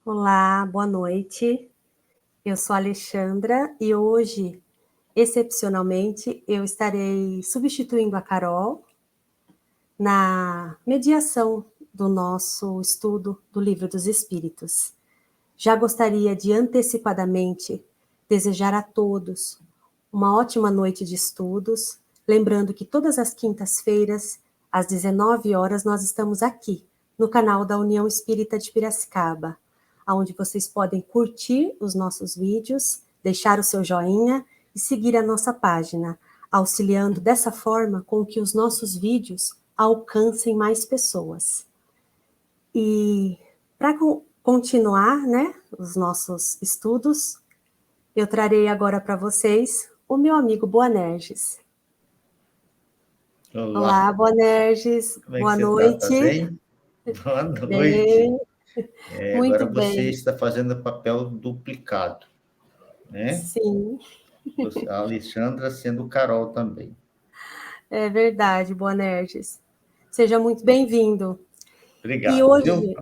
Olá, boa noite. Eu sou a Alexandra e hoje, excepcionalmente, eu estarei substituindo a Carol na mediação do nosso estudo do Livro dos Espíritos. Já gostaria de antecipadamente desejar a todos uma ótima noite de estudos, lembrando que todas as quintas-feiras, às 19 horas, nós estamos aqui, no canal da União Espírita de Piracicaba, onde vocês podem curtir os nossos vídeos, deixar o seu joinha e seguir a nossa página, auxiliando dessa forma com que os nossos vídeos alcancem mais pessoas. E para continuar, né, os nossos estudos, eu trarei agora para vocês o meu amigo Boanerges. Olá, Olá, Boanerges, como é que boa você está? Tá noite. bem? Boa noite. Bem, Agora muito você bem. está fazendo papel duplicado, né? Sim, A Alexandra sendo Carol também. é verdade, Boanerges. Seja muito bem-vindo. E Obrigado, viu? hoje,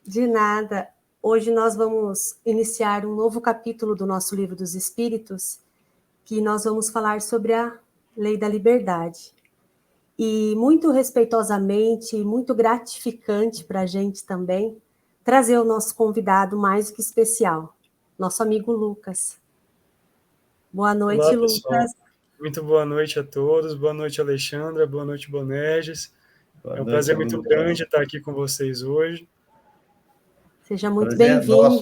de nada, hoje nós vamos iniciar um novo capítulo do nosso Livro dos Espíritos, que nós vamos falar sobre a Lei da Liberdade. E muito respeitosamente, muito gratificante para a gente também, trazer o nosso convidado mais do que especial, nosso amigo Lucas. Boa Olá, noite, pessoal. Lucas. Muito boa noite a todos. Boa noite, Alexandra. Boa noite, Bonerges. Boa É um noite, prazer muito Lucas. grande estar aqui com vocês hoje. Seja muito Prazer é nosso,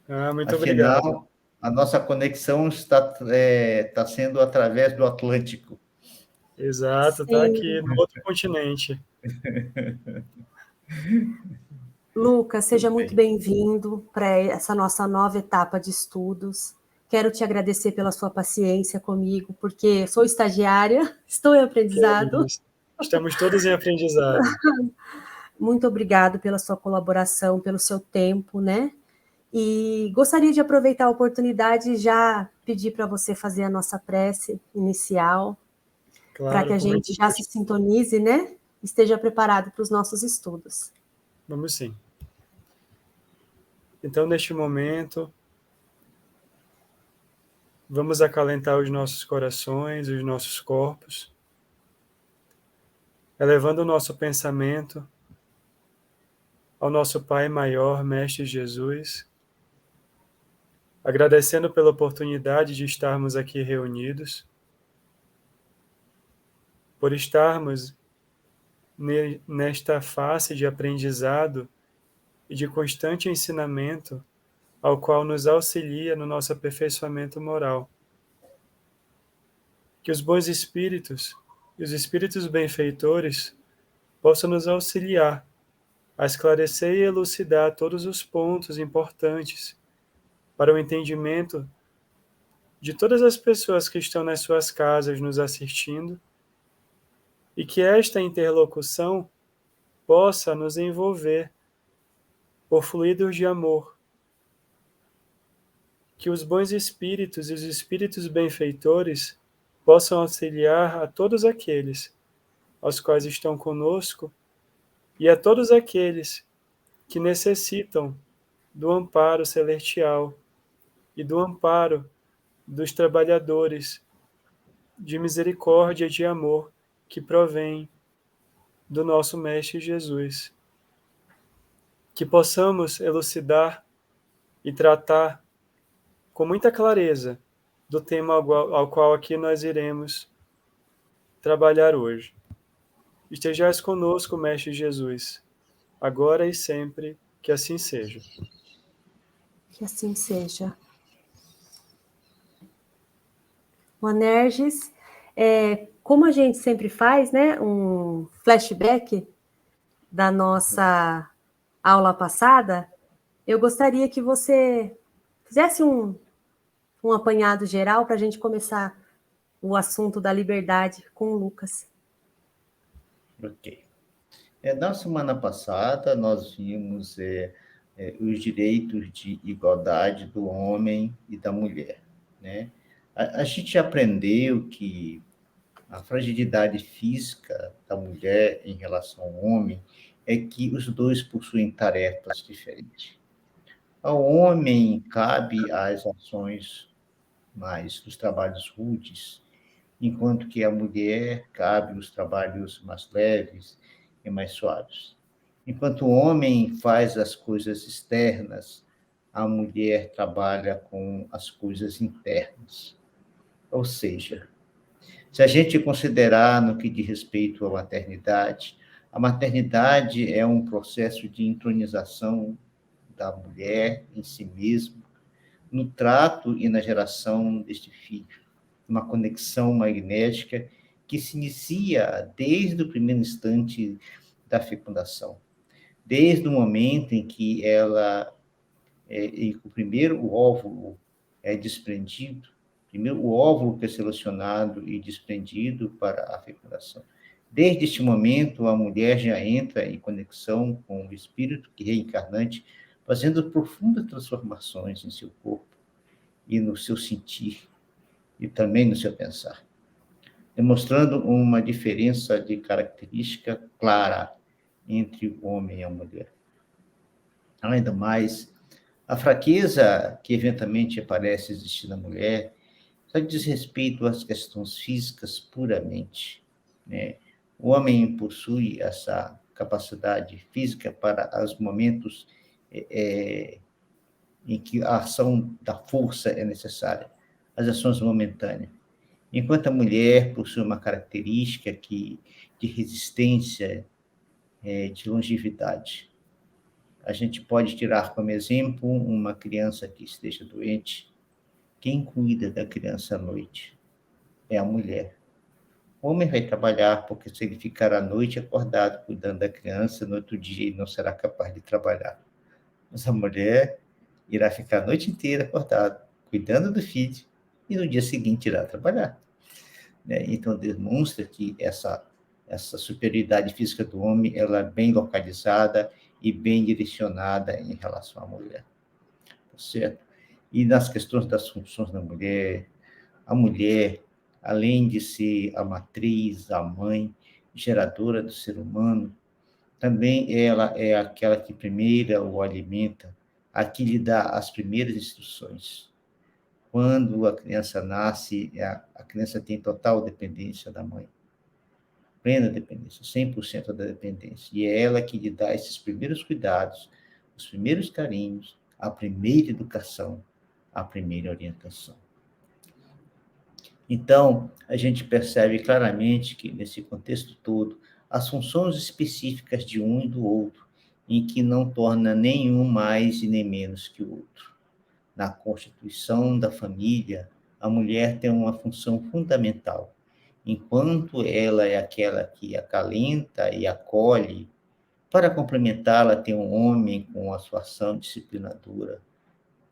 bem-vindo. Muito obrigado. afinal, a nossa conexão está sendo através do Atlântico. Exato, está Sim, aqui no outro continente. Lucas, seja Tudo muito bem. bem-vindo para essa nossa nova etapa de estudos. Quero te agradecer pela sua paciência comigo, porque sou estagiária, estou em Que é aprendizado. isso. Estamos todos em aprendizado. Muito obrigado pela sua colaboração, pelo seu tempo, né? E gostaria de aproveitar a oportunidade e já pedir para você fazer a nossa prece inicial, para que Claro, a com muito gente já se gosto. sintonize, né? Esteja preparado para os nossos estudos. Vamos sim. Então, neste momento, vamos acalentar os nossos corações, os nossos corpos, elevando o nosso pensamento ao nosso Pai maior, Mestre Jesus, agradecendo pela oportunidade de estarmos aqui reunidos, por estarmos nesta face de aprendizado e de constante ensinamento, ao qual nos auxilia no nosso aperfeiçoamento moral. Que os bons espíritos e os espíritos benfeitores possam nos auxiliar a esclarecer e elucidar todos os pontos importantes para o entendimento de todas as pessoas que estão nas suas casas nos assistindo, e que esta interlocução possa nos envolver por fluidos de amor, que os bons espíritos e os espíritos benfeitores possam auxiliar a todos aqueles aos quais estão conosco e a todos aqueles que necessitam do amparo celestial e do amparo dos trabalhadores de misericórdia e de amor que provém do nosso Mestre Jesus. Que possamos elucidar e tratar com muita clareza do tema ao qual aqui nós iremos trabalhar hoje. Estejais conosco, Mestre Jesus, agora e sempre, que assim seja. Que assim seja. Monerges, como a gente sempre faz, né, um flashback da nossa aula passada, eu gostaria que você fizesse um apanhado geral para a gente começar o assunto da liberdade com o Lucas. Ok. Na semana passada, nós vimos os direitos de igualdade do homem e da mulher, né? A gente aprendeu que a fragilidade física da mulher em relação ao homem é que os dois possuem tarefas diferentes. Ao homem cabe as ações mais dos trabalhos rudes, enquanto que à mulher cabe os trabalhos mais leves e mais suaves. Enquanto o homem faz as coisas externas, a mulher trabalha com as coisas internas. Ou seja, se a gente considerar no que diz respeito à maternidade, a maternidade é um processo de entronização da mulher em si mesma, no trato e na geração deste filho, uma conexão magnética que se inicia desde o primeiro instante da fecundação, desde o momento em que o primeiro óvulo é desprendido, primeiro o óvulo que é selecionado e desprendido para a fecundação. Desde este momento, a mulher já entra em conexão com o espírito que reencarnante, fazendo profundas transformações em seu corpo e no seu sentir, e também no seu pensar, demonstrando uma diferença de característica clara entre o homem e a mulher. Além do mais, a fraqueza que eventualmente parece existir na mulher só diz respeito às questões físicas puramente, né? O homem possui essa capacidade física para os momentos em que a ação da força é necessária, as ações momentâneas. Enquanto a mulher possui uma característica de resistência, de longevidade. A gente pode tirar como exemplo uma criança que esteja doente. Quem cuida da criança à noite é a mulher. O homem vai trabalhar, porque se ele ficar à noite acordado cuidando da criança, no outro dia ele não será capaz de trabalhar. Mas a mulher irá ficar a noite inteira acordada, cuidando do filho, e no dia seguinte irá trabalhar. Então, demonstra que essa superioridade física do homem ela é bem localizada e bem direcionada em relação à mulher. Tá certo? E nas questões das funções da mulher, a mulher, além de ser a matriz, a mãe, geradora do ser humano, também ela é aquela que primeiro o alimenta, a que lhe dá as primeiras instruções. Quando a criança nasce, a criança tem total dependência da mãe. Plena dependência, 100% da dependência. E é ela que lhe dá esses primeiros cuidados, os primeiros carinhos, a primeira educação, a primeira orientação. Então, a gente percebe claramente que, nesse contexto todo, as funções específicas de um e do outro, em que não torna nenhum mais e nem menos que o outro. Na constituição da família, a mulher tem uma função fundamental. Enquanto ela é aquela que acalenta e acolhe, para complementá-la tem um homem com a sua ação disciplinadora,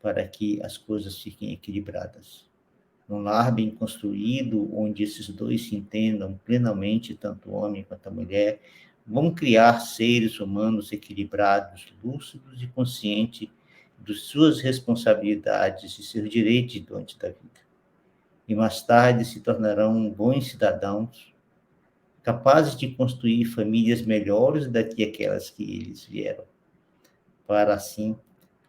para que as coisas fiquem equilibradas. Num lar bem construído, onde esses dois se entendam plenamente, tanto o homem quanto a mulher, vão criar seres humanos equilibrados, lúcidos e conscientes de suas responsabilidades e seus direitos diante da vida. E mais tarde se tornarão bons cidadãos, capazes de construir famílias melhores do que aquelas que eles vieram, para assim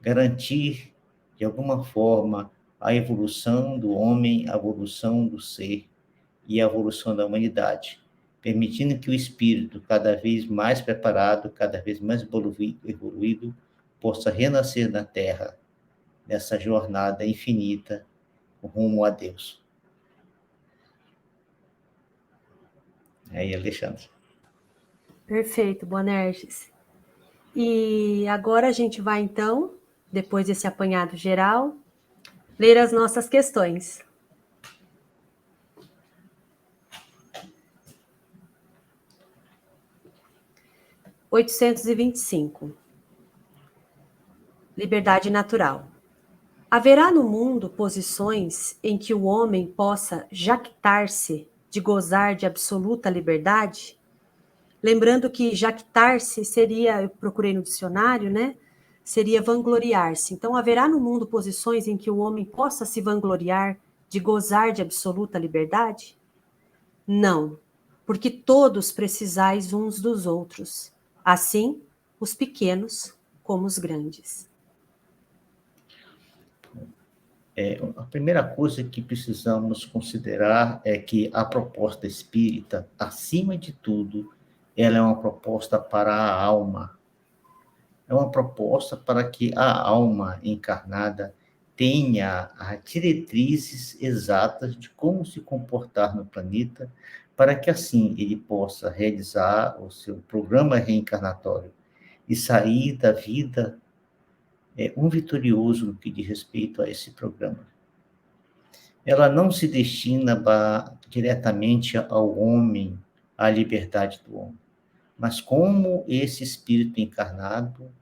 garantir, de alguma forma, a evolução do homem, a evolução do ser e a evolução da humanidade, permitindo que o espírito, cada vez mais preparado, cada vez mais evoluído, possa renascer na Terra, nessa jornada infinita rumo a Deus. Aí, Alexandre. Perfeito, Boanerges. E agora a gente vai, então, depois desse apanhado geral, ler as nossas questões. (825) Liberdade natural. Haverá no mundo posições em que o homem possa jactar-se de gozar de absoluta liberdade? Lembrando que jactar-se seria, eu procurei no dicionário, né? Seria vangloriar-se. Então, haverá no mundo posições em que o homem possa se vangloriar de gozar de absoluta liberdade? Não, porque todos precisais uns dos outros, assim os pequenos como os grandes. A primeira coisa que precisamos considerar é que a proposta espírita, acima de tudo, ela é uma proposta para a alma. É uma proposta para que a alma encarnada tenha as diretrizes exatas de como se comportar no planeta, para que assim ele possa realizar o seu programa reencarnatório e sair da vida um vitorioso no que diz respeito a esse programa. Ela não se destina diretamente ao homem, à liberdade do homem, mas como esse espírito encarnado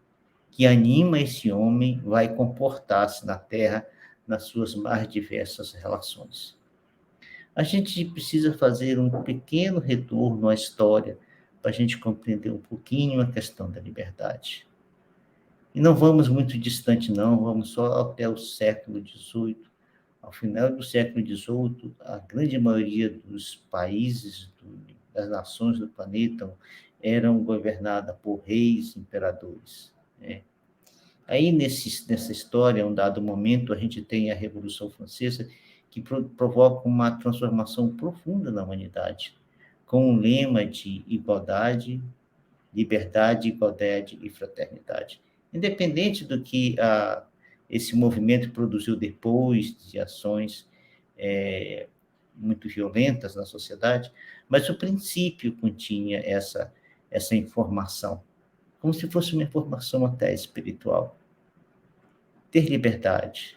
que anima esse homem vai comportar-se na Terra nas suas mais diversas relações. A gente precisa fazer um pequeno retorno à história para a gente compreender um pouquinho a questão da liberdade. E não vamos muito distante, não, vamos só até o século XVIII. Ao final do século XVIII, a grande maioria dos países, das nações do planeta, eram governadas por reis, imperadores. Né? Aí, nessa história, em um dado momento, a gente tem a Revolução Francesa, que provoca uma transformação profunda na humanidade, com um lema de igualdade, liberdade, igualdade e fraternidade. Independente do que esse movimento produziu depois de ações muito violentas na sociedade, mas o princípio continha essa informação, como se fosse uma informação até espiritual. Ter liberdade,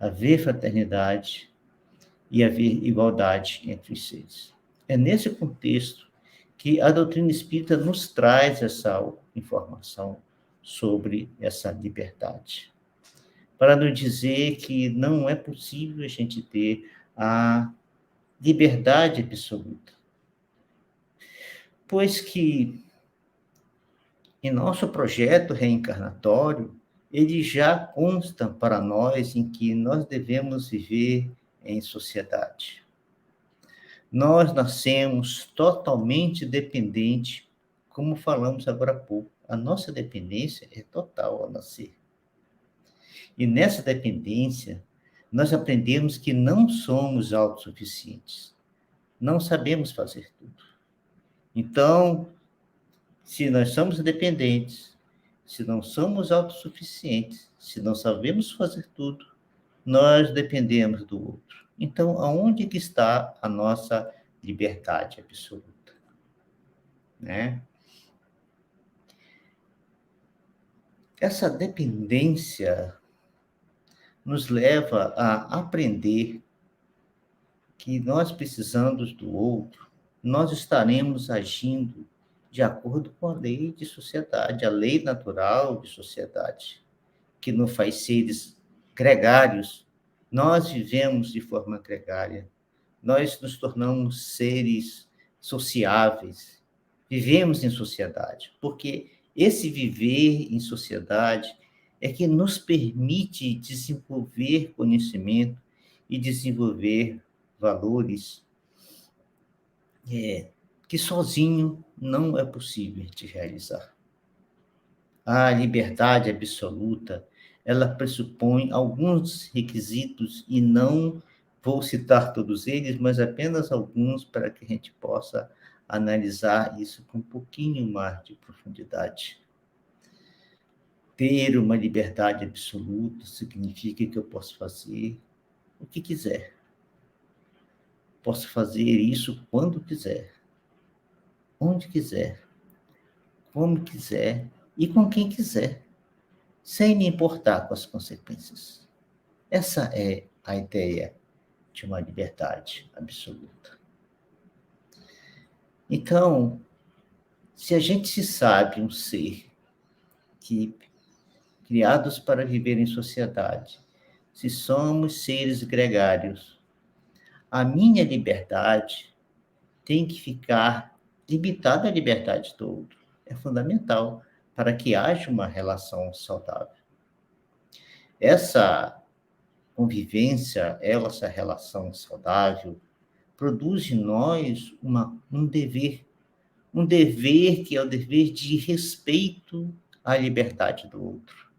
haver fraternidade e haver igualdade entre os seres. É nesse contexto que a doutrina espírita nos traz essa informação sobre essa liberdade. Para nos dizer que não é possível a gente ter a liberdade absoluta. Pois que em nosso projeto reencarnatório, ele já consta para nós em que nós devemos viver em sociedade. Nós nascemos totalmente dependentes, como falamos agora há pouco. A nossa dependência é total ao nascer. E nessa dependência, nós aprendemos que não somos autossuficientes. Não sabemos fazer tudo. Então, se nós somos dependentes, se não somos autossuficientes, se não sabemos fazer tudo, nós dependemos do outro. Então, aonde que está a nossa liberdade absoluta? Né? Essa dependência nos leva a aprender que nós precisamos do outro, nós estaremos agindo de acordo com a lei de sociedade, a lei natural de sociedade, que nos faz seres gregários. Nós vivemos de forma gregária, nós nos tornamos seres sociáveis, vivemos em sociedade, porque esse viver em sociedade é que nos permite desenvolver conhecimento e desenvolver valores que sozinho não é possível de realizar. A liberdade absoluta, ela pressupõe alguns requisitos, e não vou citar todos eles, mas apenas alguns para que a gente possa analisar isso com um pouquinho mais de profundidade. Ter uma liberdade absoluta significa que eu posso fazer o que quiser. Posso fazer isso quando quiser, onde quiser, como quiser e com quem quiser, sem me importar com as consequências. Essa é a ideia de uma liberdade absoluta. Então, se a gente se sabe um ser que, criados para viver em sociedade, se somos seres gregários, a minha liberdade tem que ficar limitada à liberdade do outro. É fundamental para que haja uma relação saudável. Essa convivência, essa relação saudável, produz em nós um dever que é o dever de respeito à liberdade do outro.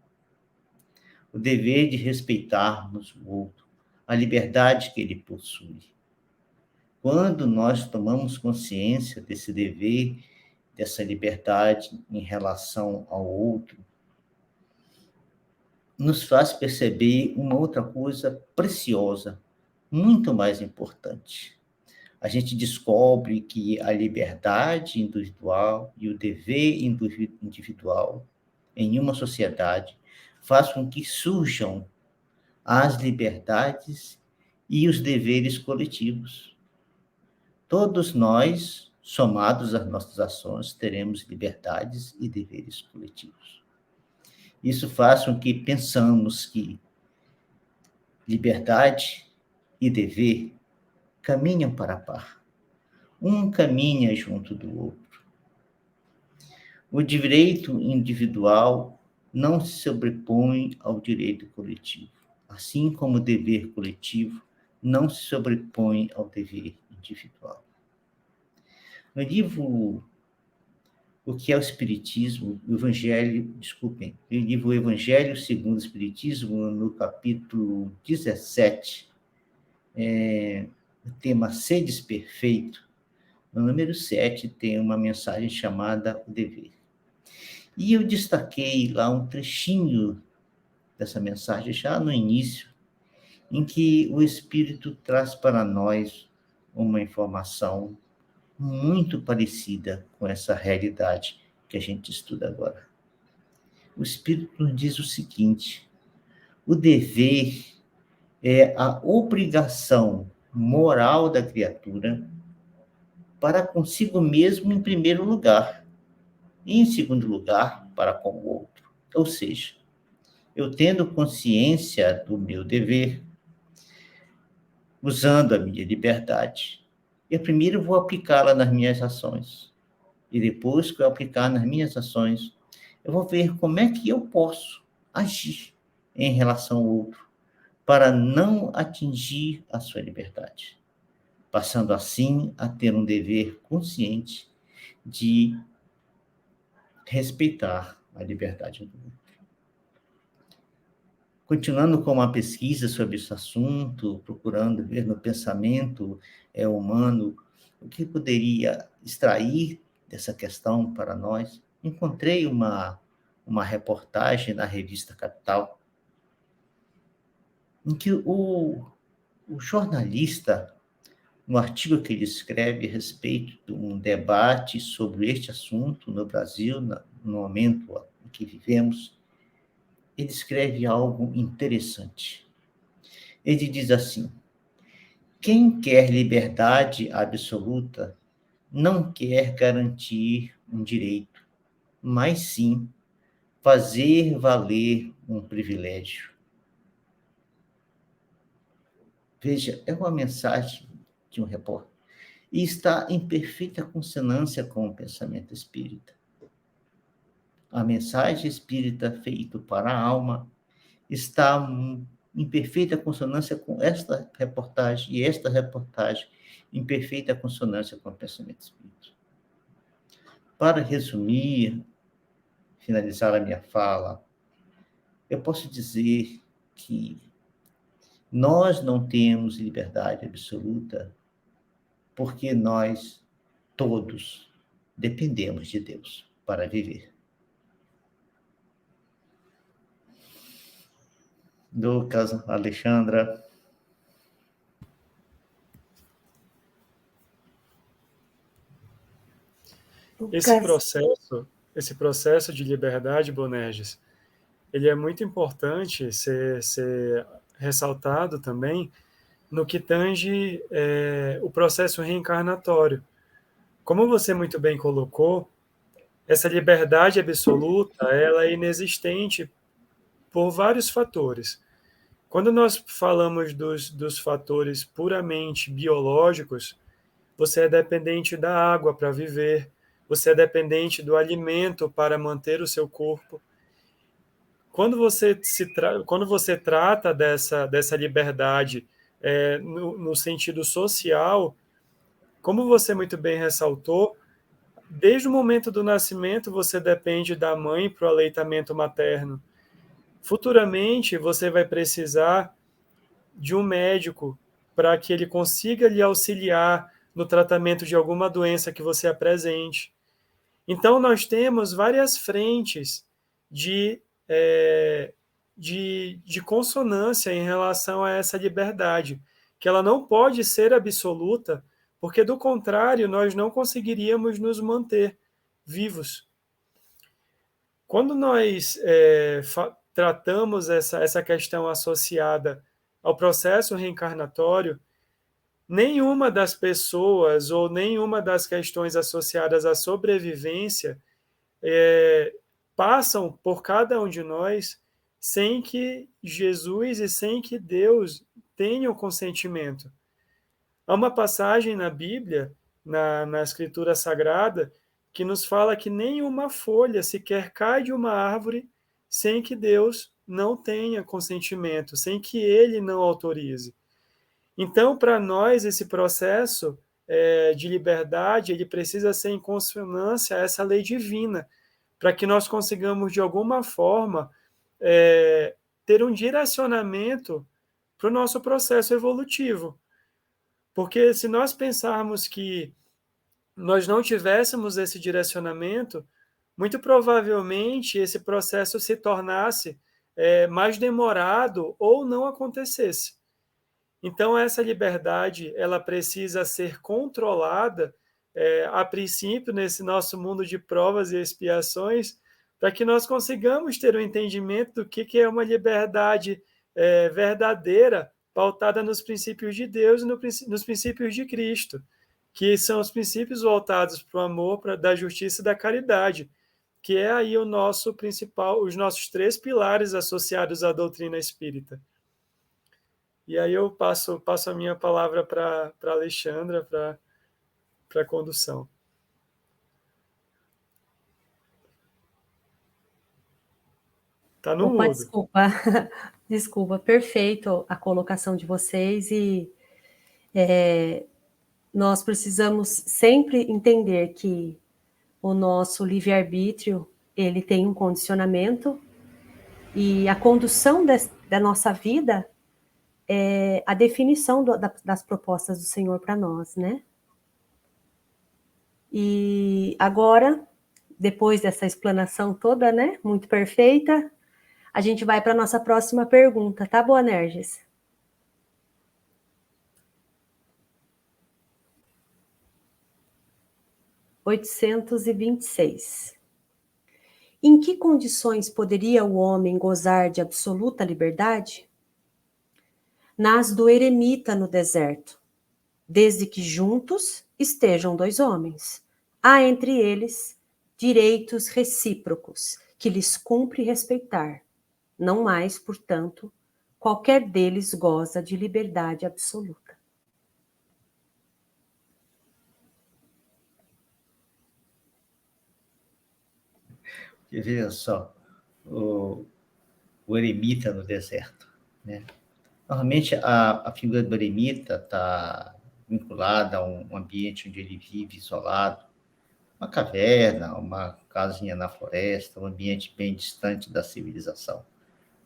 O dever de respeitarmos o outro, a liberdade que ele possui. Quando nós tomamos consciência desse dever, dessa liberdade em relação ao outro, nos faz perceber uma outra coisa preciosa, muito mais importante. A gente descobre que a liberdade individual e o dever individual em uma sociedade faz com que surjam as liberdades e os deveres coletivos. Todos nós, somados às nossas ações, teremos liberdades e deveres coletivos. Isso faz com que pensamos que liberdade e dever caminham para a par. Um caminha junto do outro. O direito individual não se sobrepõe ao direito coletivo, assim como o dever coletivo não se sobrepõe ao dever individual. No livro O que é o Espiritismo, o livro O Evangelho segundo o Espiritismo, no capítulo 17, o tema Sedes Perfeito, no número 7, tem uma mensagem chamada O Dever. E eu destaquei lá um trechinho dessa mensagem, já no início, em que o Espírito traz para nós uma informação muito parecida com essa realidade que a gente estuda agora. O Espírito nos diz o seguinte: o dever é a obrigação moral da criatura para consigo mesmo em primeiro lugar, e em segundo lugar para com o outro. Ou seja, eu tendo consciência do meu dever, usando a minha liberdade, eu primeiro vou aplicá-la nas minhas ações. E depois que eu aplicar nas minhas ações, eu vou ver como é que eu posso agir em relação ao outro, para não atingir a sua liberdade, passando assim a ter um dever consciente de respeitar a liberdade do outro. Continuando com uma pesquisa sobre esse assunto, procurando ver no pensamento humano o que poderia extrair dessa questão para nós, encontrei uma reportagem na revista Capital, em que o jornalista, no artigo que ele escreve a respeito de um debate sobre este assunto no Brasil, no momento em que vivemos, ele escreve algo interessante. Ele diz assim: quem quer liberdade absoluta não quer garantir um direito, mas sim fazer valer um privilégio. Veja, é uma mensagem de um repórter e está em perfeita consonância com o pensamento espírita. A mensagem espírita feita para a alma está em perfeita consonância com esta reportagem, e esta reportagem em perfeita consonância com o pensamento espírita. Para resumir, finalizar a minha fala, eu posso dizer que nós não temos liberdade absoluta porque nós todos dependemos de Deus para viver. Lucas, Alexandra. Esse processo de liberdade, Bonerges, ele é muito importante ser ressaltado também no que tange o processo reencarnatório. Como você muito bem colocou, essa liberdade absoluta ela é inexistente por vários fatores. Quando nós falamos dos fatores puramente biológicos, você é dependente da água para viver, você é dependente do alimento para manter o seu corpo. Quando você trata dessa liberdade no sentido social, como você muito bem ressaltou, desde o momento do nascimento você depende da mãe para o aleitamento materno. Futuramente você vai precisar de um médico para que ele consiga lhe auxiliar no tratamento de alguma doença que você apresente. Então, nós temos várias frentes de, de consonância em relação a essa liberdade, que ela não pode ser absoluta, porque, do contrário, nós não conseguiríamos nos manter vivos. Quando nós tratamos essa questão associada ao processo reencarnatório, nenhuma das pessoas ou nenhuma das questões associadas à sobrevivência passam por cada um de nós sem que Jesus e sem que Deus tenham consentimento. Há uma passagem na Bíblia, na Escritura Sagrada, que nos fala que nenhuma folha sequer cai de uma árvore sem que Deus não tenha consentimento, sem que Ele não autorize. Então, para nós, esse processo de liberdade, ele precisa ser em consonância a essa lei divina, para que nós consigamos, de alguma forma, ter um direcionamento para o nosso processo evolutivo. Porque se nós pensarmos que nós não tivéssemos esse direcionamento, muito provavelmente esse processo se tornasse mais demorado ou não acontecesse. Então, essa liberdade ela precisa ser controlada, a princípio, nesse nosso mundo de provas e expiações, para que nós consigamos ter um entendimento do que é uma liberdade verdadeira, pautada nos princípios de Deus e nos princípios de Cristo, que são os princípios voltados para o amor, da justiça e da caridade, que é aí o nosso principal, os nossos 3 pilares associados à doutrina espírita. E aí eu passo a minha palavra para a Alexandra, para a condução. Está no mudo. Desculpa, perfeito a colocação de vocês e nós precisamos sempre entender que o nosso livre-arbítrio, ele tem um condicionamento e a condução da nossa vida é a definição das propostas do Senhor para nós, né? E agora, depois dessa explanação toda, né, muito perfeita, a gente vai para a nossa próxima pergunta, tá, Boanerges? (826) Em que condições poderia o homem gozar de absoluta liberdade? Nas do eremita no deserto, desde que juntos estejam 2 homens. Há entre eles direitos recíprocos que lhes cumpre respeitar. Não mais, portanto, qualquer deles goza de liberdade absoluta. Veja só, o eremita no deserto, né? Normalmente, a figura do eremita está vinculada a um ambiente onde ele vive isolado, uma caverna, uma casinha na floresta, um ambiente bem distante da civilização,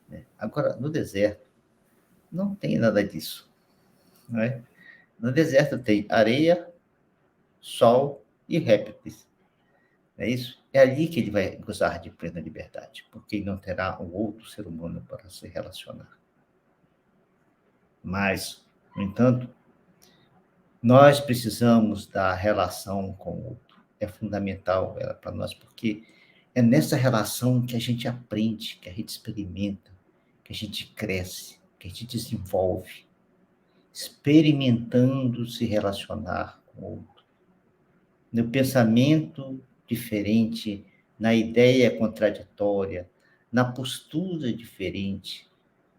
né? Agora, no deserto, não tem nada disso, não é? No deserto tem areia, sol e répteis, não é isso? É ali que ele vai gozar de plena liberdade, porque ele não terá um outro ser humano para se relacionar. Mas, no entanto, nós precisamos da relação com o outro. É fundamental para nós, porque é nessa relação que a gente aprende, que a gente experimenta, que a gente cresce, que a gente desenvolve, experimentando se relacionar com o outro. No pensamento diferente, na ideia contraditória, na postura diferente,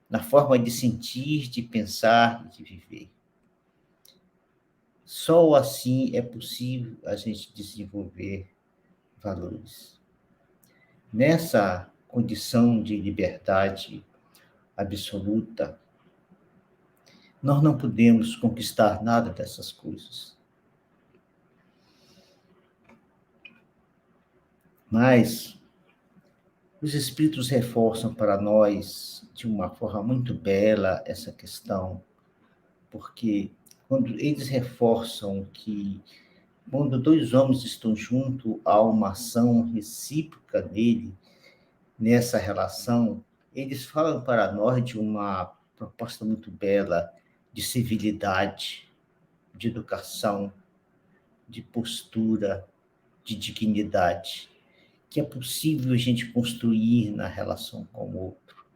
na forma de sentir, de pensar e de viver. Só assim é possível a gente desenvolver valores. Nessa condição de liberdade absoluta, nós não podemos conquistar nada dessas coisas. Mas Os espíritos reforçam para nós, de uma forma muito bela, essa questão, porque quando eles reforçam que, quando dois homens estão juntos, há uma ação recíproca nele, nessa relação, eles falam para nós de uma proposta muito bela de civilidade, de educação, de postura, de dignidade, que é possível a gente construir na relação com o outro.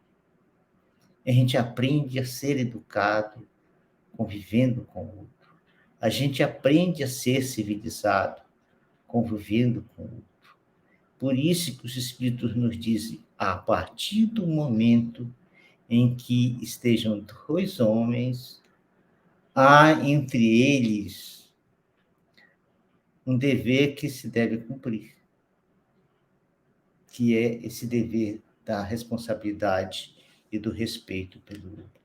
A gente aprende a ser educado convivendo com o outro. A gente aprende a ser civilizado convivendo com o outro. Por isso que os Espíritos nos dizem, a partir do momento em que estejam dois homens, há entre eles um dever que se deve cumprir, que é esse dever da responsabilidade e do respeito pelo outro.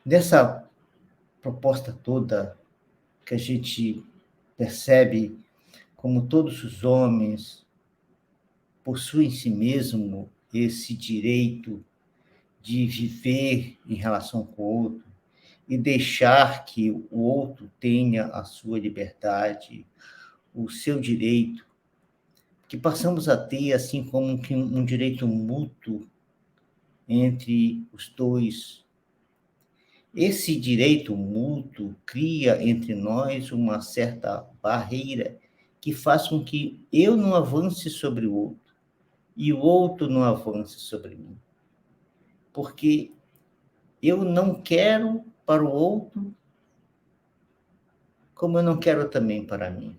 Nessa proposta toda que a gente percebe como todos os homens possuem em si mesmo esse direito de viver em relação com o outro e deixar que o outro tenha a sua liberdade, o seu direito, que passamos a ter assim como um direito mútuo entre os dois. Esse direito mútuo cria entre nós uma certa barreira que faz com que eu não avance sobre o outro e o outro não avance sobre mim. Porque eu não quero para o outro como eu não quero também para mim.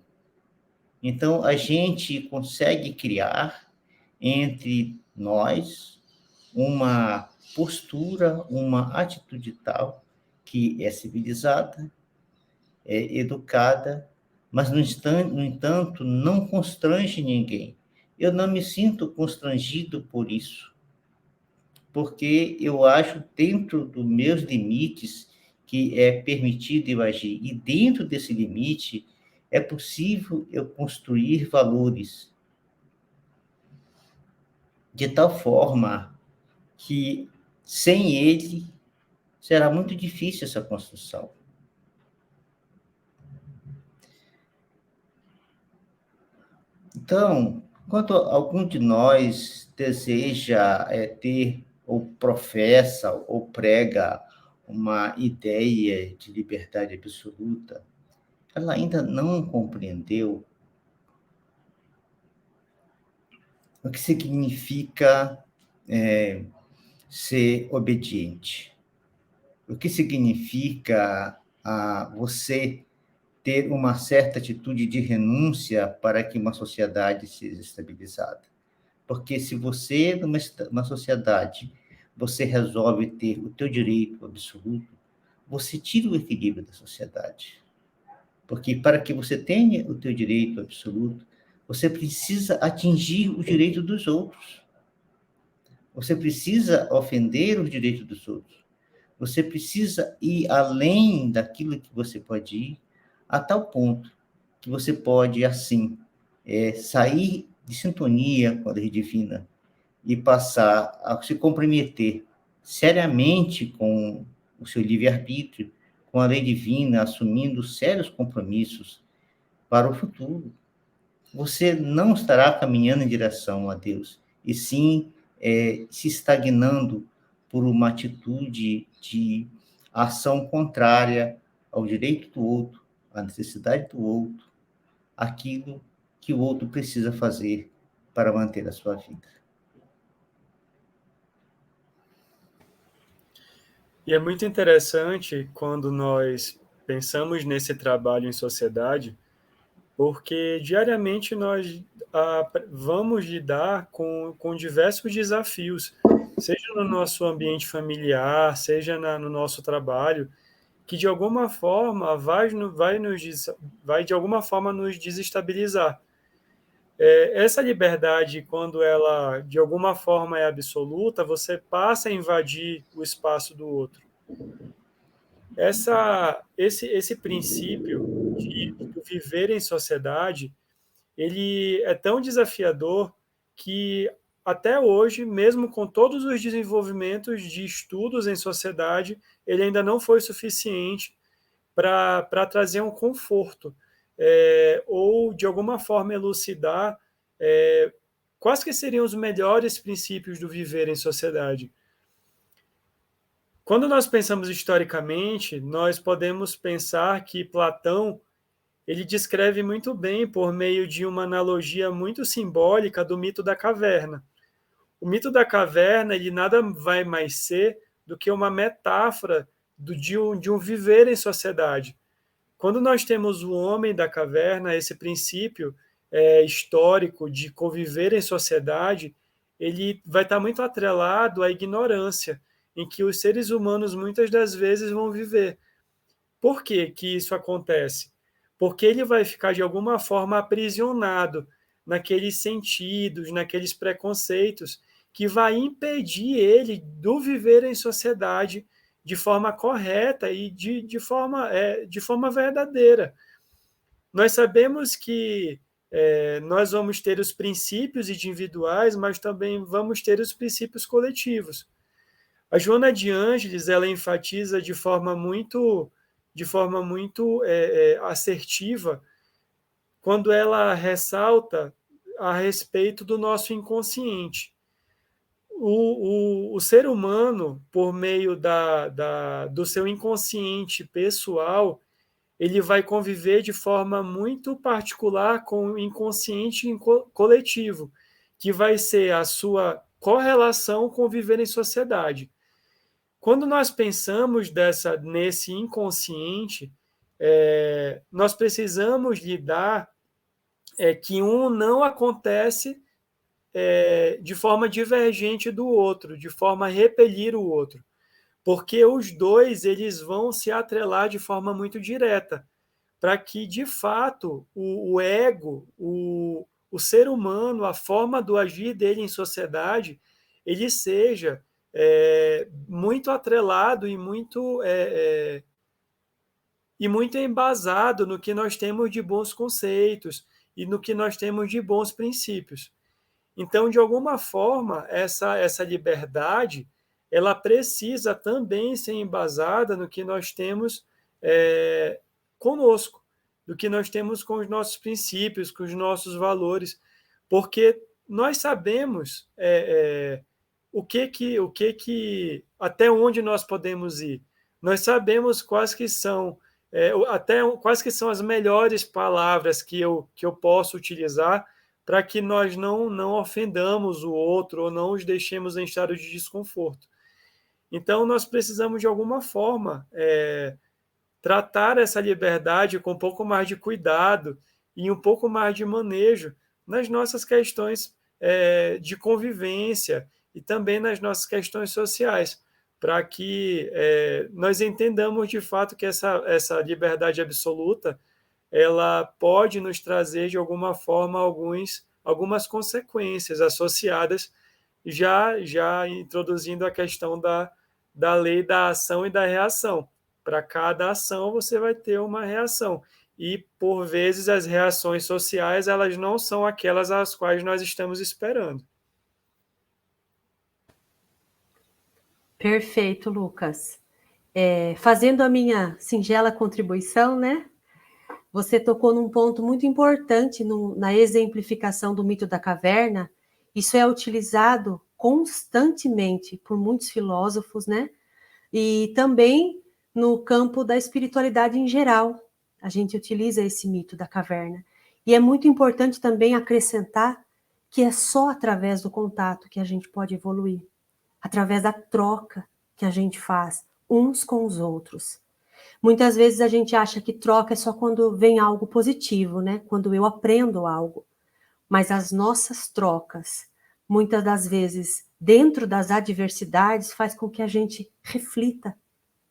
Então, a gente consegue criar entre nós uma postura, uma atitude tal que é civilizada, é educada, mas, no entanto, não constrange ninguém. Eu não me sinto constrangido por isso, porque eu acho, dentro dos meus limites, que é permitido eu agir. E dentro desse limite, é possível eu construir valores de tal forma que, sem ele, será muito difícil essa construção. Então, quando algum de nós deseja ter, ou professa, ou prega uma ideia de liberdade absoluta, ela ainda não compreendeu o que significa ser obediente, o que significa você ter uma certa atitude de renúncia para que uma sociedade seja estabilizada. Porque se você, numa sociedade, você resolve ter o teu direito absoluto, você tira o equilíbrio da sociedade. Porque para que você tenha o teu direito absoluto, você precisa atingir o direito dos outros. Você precisa ofender o direito dos outros. Você precisa ir além daquilo que você pode ir, a tal ponto que você pode, assim, sair de sintonia com a lei divina e passar a se comprometer seriamente com o seu livre-arbítrio, com a lei divina, assumindo sérios compromissos para o futuro. Você não estará caminhando em direção a Deus, e sim se estagnando por uma atitude de ação contrária ao direito do outro, à necessidade do outro, aquilo que o outro precisa fazer para manter a sua vida. E é muito interessante quando nós pensamos nesse trabalho em sociedade, porque diariamente nós vamos lidar com diversos desafios, seja no nosso ambiente familiar, seja no nosso trabalho, que de alguma forma vai de alguma forma nos desestabilizar. Essa liberdade, quando ela de alguma forma é absoluta, você passa a invadir o espaço do outro. Esse princípio de viver em sociedade, ele é tão desafiador que até hoje, mesmo com todos os desenvolvimentos de estudos em sociedade, ele ainda não foi suficiente para trazer um conforto, ou de alguma forma elucidar quais que seriam os melhores princípios do viver em sociedade. Quando nós pensamos historicamente, nós podemos pensar que Platão ele descreve muito bem por meio de uma analogia muito simbólica do mito da caverna. O mito da caverna ele nada vai mais ser do que uma metáfora de um viver em sociedade. Quando nós temos o homem da caverna, esse princípio histórico de conviver em sociedade, ele vai estar muito atrelado à ignorância, em que os seres humanos muitas das vezes vão viver. Por que que isso acontece? Porque ele vai ficar de alguma forma aprisionado naqueles sentidos, naqueles preconceitos, que vai impedir ele do viver em sociedade de forma correta e de forma verdadeira. Nós sabemos que nós vamos ter os princípios individuais, mas também vamos ter os princípios coletivos. A Joana de Ângeles ela enfatiza de forma muito assertiva quando ela ressalta a respeito do nosso inconsciente. O ser humano, por meio do seu inconsciente pessoal, ele vai conviver de forma muito particular com o inconsciente coletivo, que vai ser a sua correlação com viver em sociedade. Quando nós pensamos nesse inconsciente, nós precisamos lidar que um não acontece de forma divergente do outro, de forma a repelir o outro, porque os dois eles vão se atrelar de forma muito direta, para que, de fato, o ego, o ser humano, a forma do agir dele em sociedade, ele seja muito atrelado e muito embasado no que nós temos de bons conceitos e no que nós temos de bons princípios. Então, de alguma forma, essa liberdade ela precisa também ser embasada no que nós temos conosco, do que nós temos com os nossos princípios, com os nossos valores, porque nós sabemos até onde nós podemos ir. Nós sabemos quais que são quais que são as melhores palavras que eu posso utilizar para que nós não ofendamos o outro ou não os deixemos em estado de desconforto. Então, nós precisamos, de alguma forma, tratar essa liberdade com um pouco mais de cuidado e um pouco mais de manejo nas nossas questões de convivência e também nas nossas questões sociais, para que nós entendamos de fato que essa liberdade absoluta ela pode nos trazer de alguma forma algumas consequências associadas, já introduzindo a questão da lei da ação e da reação. Para cada ação você vai ter uma reação. E, por vezes, as reações sociais elas não são aquelas às quais nós estamos esperando. Perfeito, Lucas. Fazendo a minha singela contribuição, né? Você tocou num ponto muito importante na exemplificação do mito da caverna. Isso é utilizado constantemente por muitos filósofos, né? E também no campo da espiritualidade em geral. A gente utiliza esse mito da caverna. E é muito importante também acrescentar que é só através do contato que a gente pode evoluir, através da troca que a gente faz uns com os outros. Muitas vezes a gente acha que troca é só quando vem algo positivo, né? Quando eu aprendo algo. Mas as nossas trocas, muitas das vezes, dentro das adversidades, faz com que a gente reflita,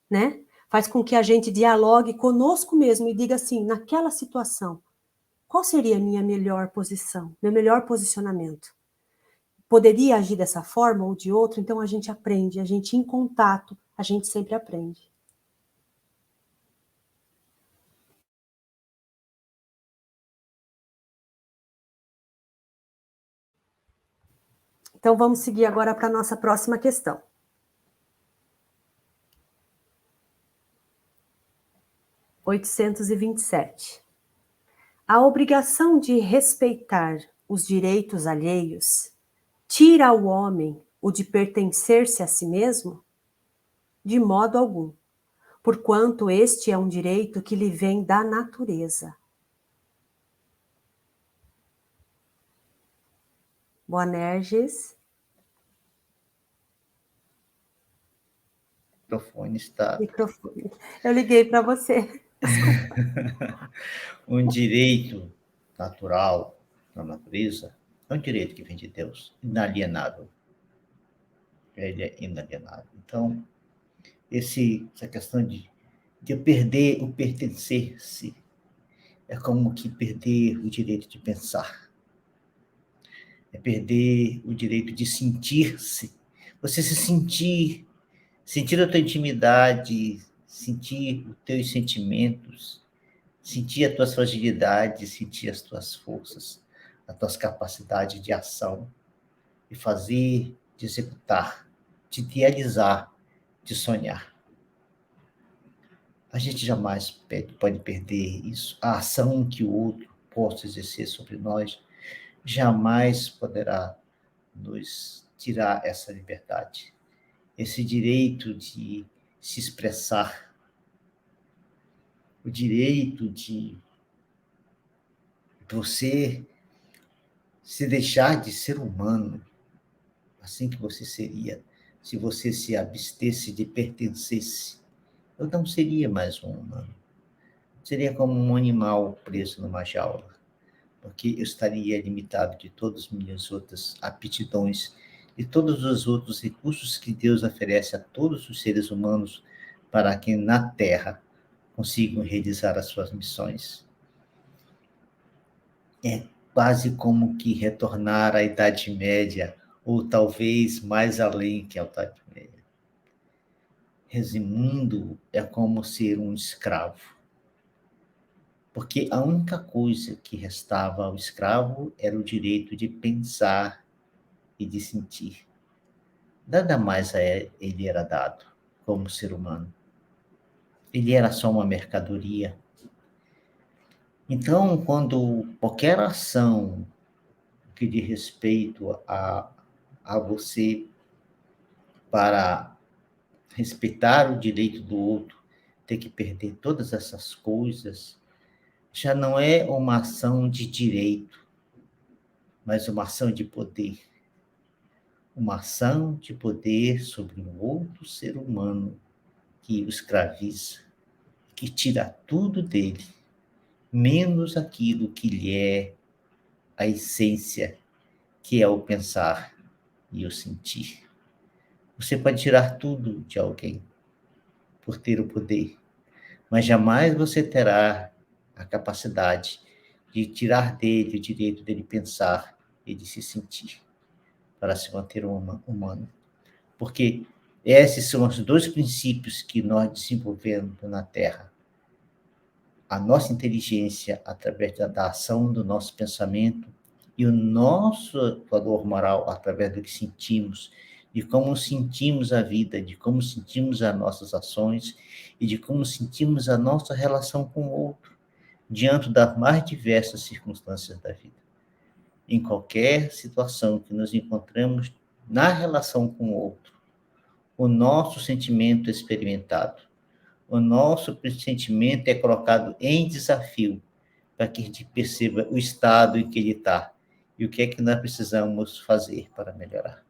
né? Faz com que a gente dialogue conosco mesmo e diga assim, naquela situação, qual seria a minha melhor posição, meu melhor posicionamento? Poderia agir dessa forma ou de outra? Então a gente aprende, a gente em contato, a gente sempre aprende. Então, vamos seguir agora para a nossa próxima questão. 827. A obrigação de respeitar os direitos alheios tira ao homem o de pertencer-se a si mesmo? De modo algum, porquanto este é um direito que lhe vem da natureza. Boanerges. O microfone está... Microfone. Eu liguei para você. Um direito natural da natureza é um direito que vem de Deus, inalienável. Ele é inalienável. Então, essa questão de perder o pertencer-se é como que perder o direito de pensar. É perder o direito de sentir-se. Você se sentir a tua intimidade, sentir os teus sentimentos, sentir as tuas fragilidades, sentir as tuas forças, as tuas capacidades de ação, de fazer, de executar, de idealizar, de sonhar. A gente jamais pode perder isso. A ação que o outro possa exercer sobre nós jamais poderá nos tirar essa liberdade, esse direito de se expressar, o direito de você se deixar de ser humano, assim que você seria, se você se abstesse de pertencer-se. Eu não seria mais um humano. Seria como um animal preso numa jaula, porque eu estaria limitado de todas as minhas outras aptidões e todos os outros recursos que Deus oferece a todos os seres humanos para que na Terra consigam realizar as suas missões. É quase como que retornar à Idade Média, ou talvez mais além que a Idade Média. Resumindo, é como ser um escravo. Porque a única coisa que restava ao escravo era o direito de pensar e de sentir. Nada mais a ele era dado como ser humano. Ele era só uma mercadoria. Então, quando qualquer ação que diz respeito a você para respeitar o direito do outro, ter que perder todas essas coisas, já não é uma ação de direito, mas uma ação de poder. Uma ação de poder sobre um outro ser humano que o escraviza, que tira tudo dele, menos aquilo que lhe é a essência, que é o pensar e o sentir. Você pode tirar tudo de alguém por ter o poder, mas jamais você terá a capacidade de tirar dele o direito dele pensar e de se sentir, para se manter humano. Porque esses são os dois princípios que nós desenvolvemos na Terra. A nossa inteligência, através da ação do nosso pensamento, e o nosso valor moral, através do que sentimos, de como sentimos a vida, de como sentimos as nossas ações e de como sentimos a nossa relação com o outro, diante das mais diversas circunstâncias da vida. Em qualquer situação que nos encontramos na relação com o outro, o nosso sentimento é experimentado, o nosso sentimento é colocado em desafio para que a gente perceba o estado em que ele está e o que é que nós precisamos fazer para melhorar.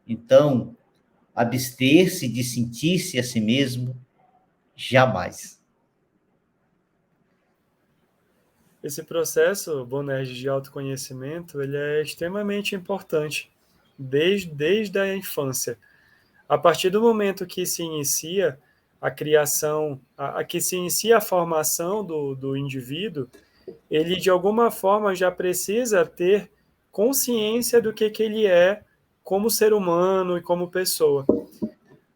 Então, abster-se de sentir-se a si mesmo, jamais. Esse processo, Boanerges, de autoconhecimento, ele é extremamente importante, desde a infância. A partir do momento que se inicia a criação, que se inicia a formação do indivíduo, ele, de alguma forma, já precisa ter consciência do que ele é como ser humano e como pessoa.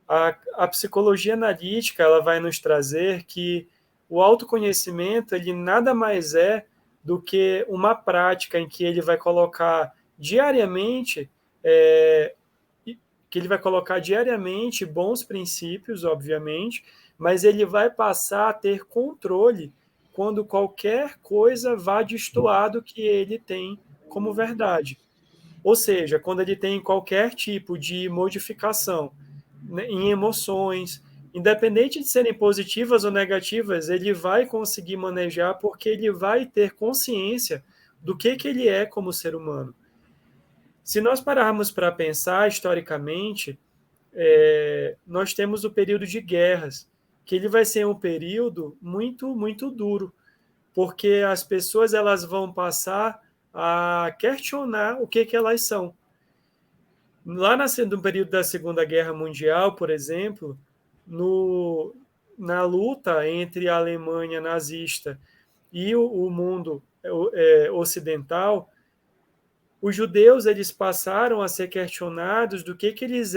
A psicologia analítica, ela vai nos trazer que o autoconhecimento, ele nada mais é do que uma prática em que ele vai colocar diariamente que ele vai colocar diariamente bons princípios, obviamente, mas ele vai passar a ter controle quando qualquer coisa vá destoar do que ele tem como verdade. Ou seja, quando ele tem qualquer tipo de modificação, né, em emoções, independente de serem positivas ou negativas, ele vai conseguir manejar porque ele vai ter consciência do que ele é como ser humano. Se nós pararmos para pensar historicamente, nós temos o período de guerras, que ele vai ser um período muito, muito duro, porque as pessoas elas vão passar a questionar o que elas são. Lá no período da Segunda Guerra Mundial, por exemplo, na luta entre a Alemanha nazista e o mundo ocidental, os judeus eles passaram a ser questionados do que eles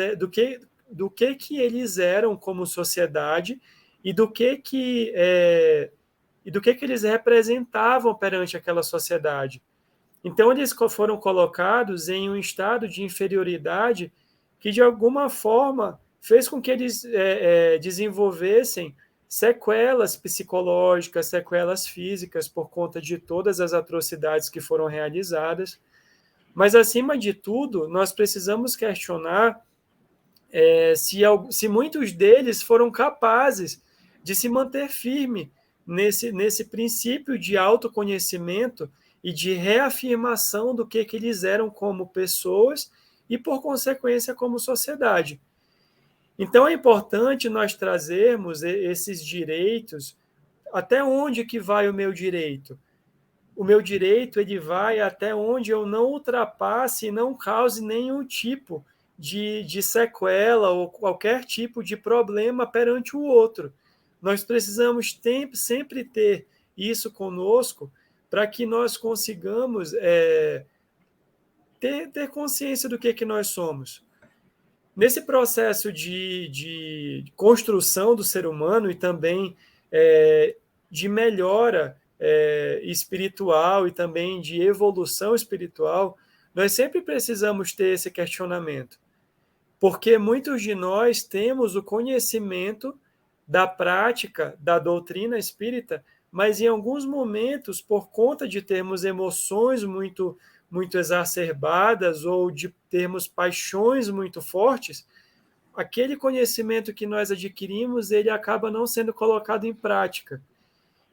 eram como sociedade e do que eles representavam perante aquela sociedade. Então eles foram colocados em um estado de inferioridade que de alguma forma fez com que eles desenvolvessem sequelas psicológicas, sequelas físicas por conta de todas as atrocidades que foram realizadas. Mas, acima de tudo, nós precisamos questionar se muitos deles foram capazes de se manter firme nesse princípio de autoconhecimento e de reafirmação do que eles eram como pessoas e, por consequência, como sociedade. Então, é importante nós trazermos esses direitos. Até onde que vai o meu direito? O meu direito ele vai até onde eu não ultrapasse e não cause nenhum tipo de sequela ou qualquer tipo de problema perante o outro. Nós precisamos sempre ter isso conosco para que nós consigamos ter consciência do que nós somos. Nesse processo de construção do ser humano e também de melhora espiritual e também de evolução espiritual, nós sempre precisamos ter esse questionamento, porque muitos de nós temos o conhecimento da prática da doutrina espírita, mas em alguns momentos, por conta de termos emoções muito, muito exacerbadas ou de termos paixões muito fortes, aquele conhecimento que nós adquirimos, ele acaba não sendo colocado em prática.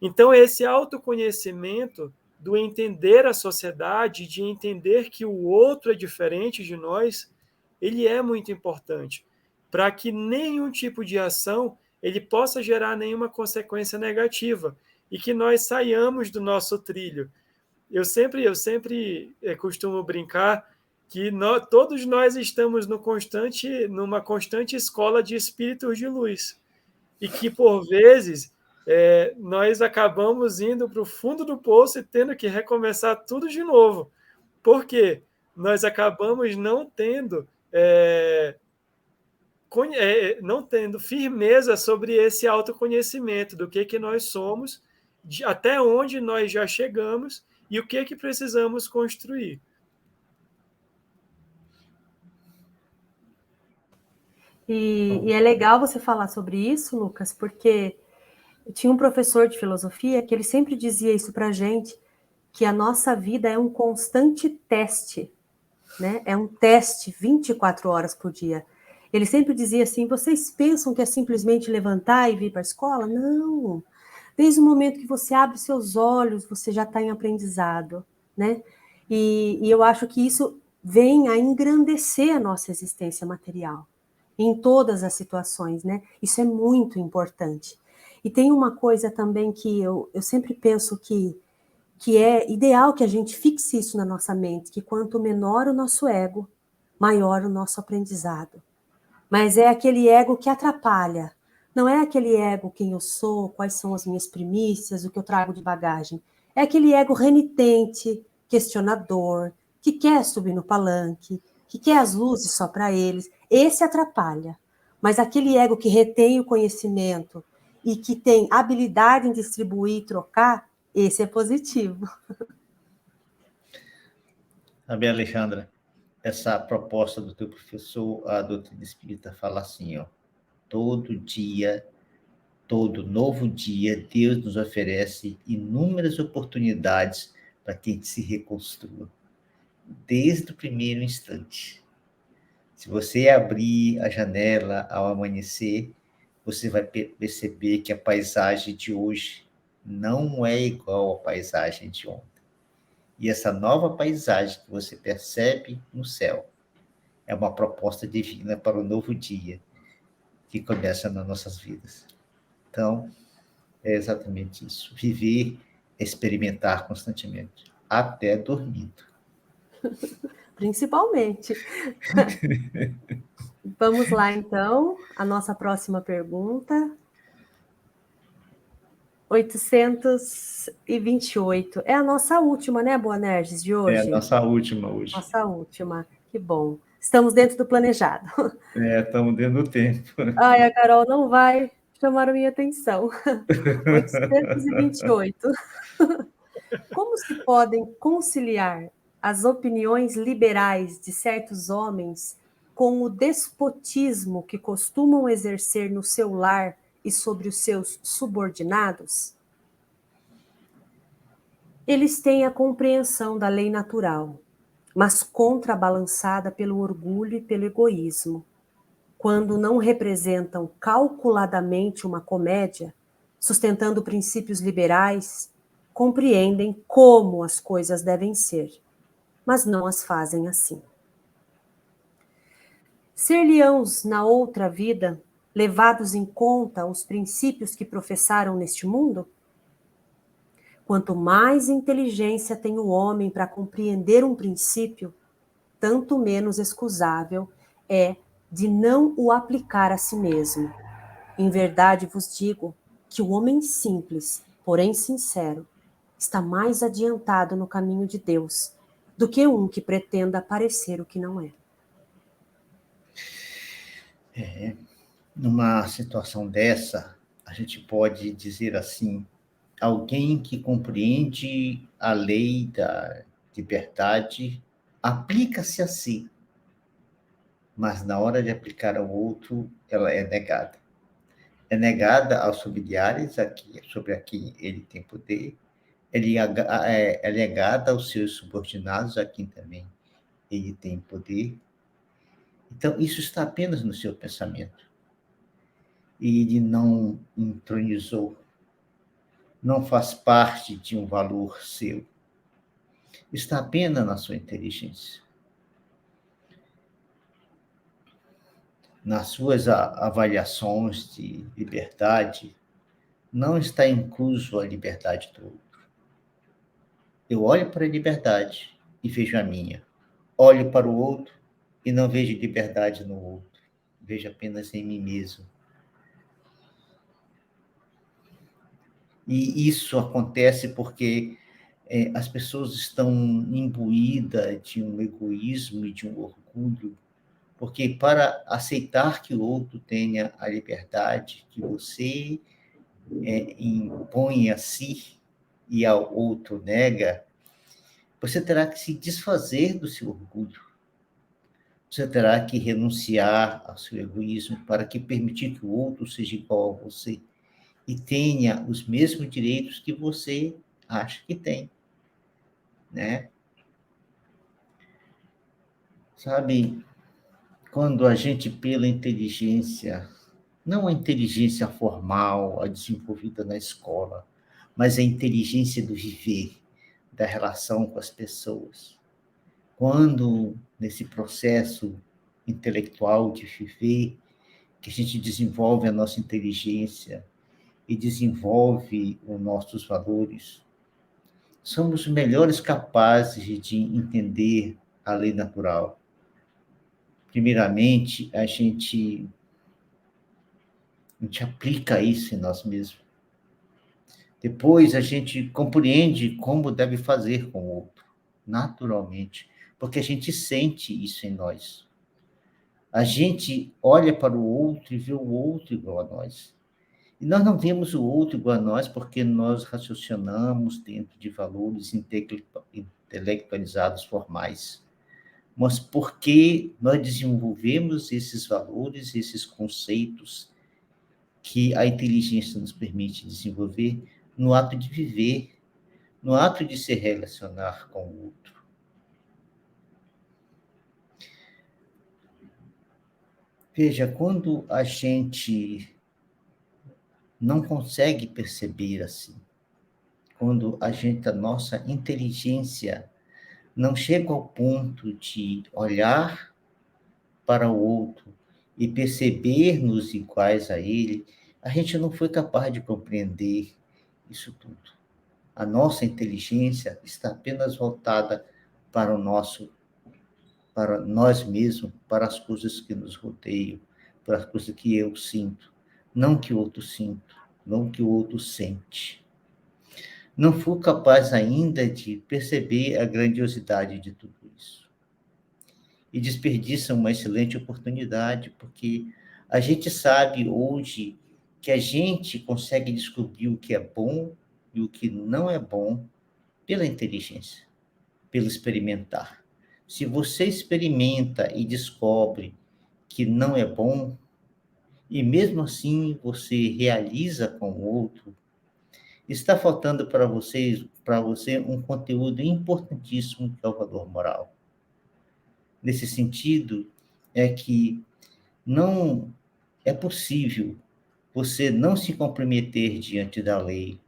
Então, esse autoconhecimento do entender a sociedade, de entender que o outro é diferente de nós, ele é muito importante, para que nenhum tipo de ação ele possa gerar nenhuma consequência negativa e que nós saiamos do nosso trilho. Eu sempre costumo brincar que todos nós estamos numa constante escola de espíritos de luz e que, por vezes, nós acabamos indo para o fundo do poço e tendo que recomeçar tudo de novo. Por quê? Nós acabamos não tendo firmeza sobre esse autoconhecimento do que nós somos, até onde nós já chegamos e o que precisamos construir. E é legal você falar sobre isso, Lucas, porque eu tinha um professor de filosofia que ele sempre dizia isso para a gente, que a nossa vida é um constante teste, né? É um teste 24 horas por dia. Ele sempre dizia assim, vocês pensam que é simplesmente levantar e vir para a escola? Não. Desde o momento que você abre seus olhos, você já está em aprendizado, né? E eu acho que isso vem a engrandecer a nossa existência material, em todas as situações, né? Isso é muito importante. E tem uma coisa também que eu sempre penso que é ideal que a gente fixe isso na nossa mente, que quanto menor o nosso ego, maior o nosso aprendizado. Mas é aquele ego que atrapalha. Não é aquele ego quem eu sou, quais são as minhas primícias, o que eu trago de bagagem. É aquele ego renitente, questionador, que quer subir no palanque, que quer as luzes só para eles. Esse atrapalha. Mas aquele ego que retém o conhecimento e que tem habilidade em distribuir e trocar, esse é positivo. Sabe, Alexandra, essa proposta do teu professor, a doutrina espírita fala assim, ó, todo dia, todo novo dia, Deus nos oferece inúmeras oportunidades para que a gente se reconstrua, desde o primeiro instante. Se você abrir a janela ao amanhecer, você vai perceber que a paisagem de hoje não é igual à paisagem de ontem. E essa nova paisagem que você percebe no céu é uma proposta divina para o novo dia que começa nas nossas vidas. Então, é exatamente isso. Viver, experimentar constantemente, até dormindo. Principalmente. Vamos lá, então, a nossa próxima pergunta. 828. É a nossa última, né, Boanerges, de É a hoje? nossa última hoje. Nossa última. Que bom. Estamos dentro do planejado. Estamos dentro do tempo. Ai, a Carol não vai chamar a minha atenção. 828. Como se podem conciliar as opiniões liberais de certos homens com o despotismo que costumam exercer no seu lar e sobre os seus subordinados? Eles têm a compreensão da lei natural, mas contrabalançada pelo orgulho e pelo egoísmo. Quando não representam calculadamente uma comédia, sustentando princípios liberais, compreendem como as coisas devem ser, mas não as fazem assim. Ser-lhe-ãos na outra vida levados em conta os princípios que professaram neste mundo? Quanto mais inteligência tem o homem para compreender um princípio, tanto menos escusável é de não o aplicar a si mesmo. Em verdade vos digo que o homem simples, porém sincero, está mais adiantado no caminho de Deus do que um que pretenda parecer o que não é. Numa situação dessa, a gente pode dizer assim, alguém que compreende a lei da liberdade aplica-se a si, mas na hora de aplicar ao outro, ela é negada. É negada aos familiares sobre a quem ele tem poder, é negada aos seus subordinados, a quem também ele tem poder. Então, isso está apenas no seu pensamento. E ele não entronizou, não faz parte de um valor seu. Está apenas na sua inteligência. Nas suas avaliações de liberdade, não está incluso a liberdade do outro. Eu olho para a liberdade e vejo a minha. Olho para o outro e não vejo liberdade no outro. Vejo apenas em mim mesmo. E isso acontece porque as pessoas estão imbuídas de um egoísmo e de um orgulho, porque para aceitar que o outro tenha a liberdade que você impõe a si e ao outro nega, você terá que se desfazer do seu orgulho. Você terá que renunciar ao seu egoísmo para que permitir que o outro seja igual a você e tenha os mesmos direitos que você acha que tem, né? Sabe, quando a gente, pela inteligência, não a inteligência formal, a desenvolvida na escola, mas a inteligência do viver, da relação com as pessoas. Quando, nesse processo intelectual de viver, que a gente desenvolve a nossa inteligência e desenvolve os nossos valores, somos melhores capazes de entender a lei natural. Primeiramente, a gente aplica isso em nós mesmos. Depois, a gente compreende como deve fazer com o outro, naturalmente, porque a gente sente isso em nós. A gente olha para o outro e vê o outro igual a nós. E nós não vemos o outro igual a nós porque nós raciocinamos dentro de valores intelectualizados formais. mas porque nós desenvolvemos esses valores, esses conceitos que a inteligência nos permite desenvolver no ato de viver, no ato de se relacionar com o outro. Veja, quando a gente não consegue perceber assim, quando a nossa inteligência não chega ao ponto de olhar para o outro e perceber-nos iguais a ele, a gente não foi capaz de compreender isso tudo. A nossa inteligência está apenas voltada para para nós mesmos, para as coisas que nos rodeiam, para as coisas que eu sinto, não que o outro sinta, não que o outro sente. Não fui capaz ainda de perceber a grandiosidade de tudo isso. E desperdiça uma excelente oportunidade, porque a gente sabe hoje que a gente consegue descobrir o que é bom e o que não é bom pela inteligência, pelo experimentar. Se você experimenta e descobre que não é bom, e mesmo assim você realiza com o outro, está faltando para você um conteúdo importantíssimo que é o valor moral. Nesse sentido, é que não é possível você não se comprometer diante da lei,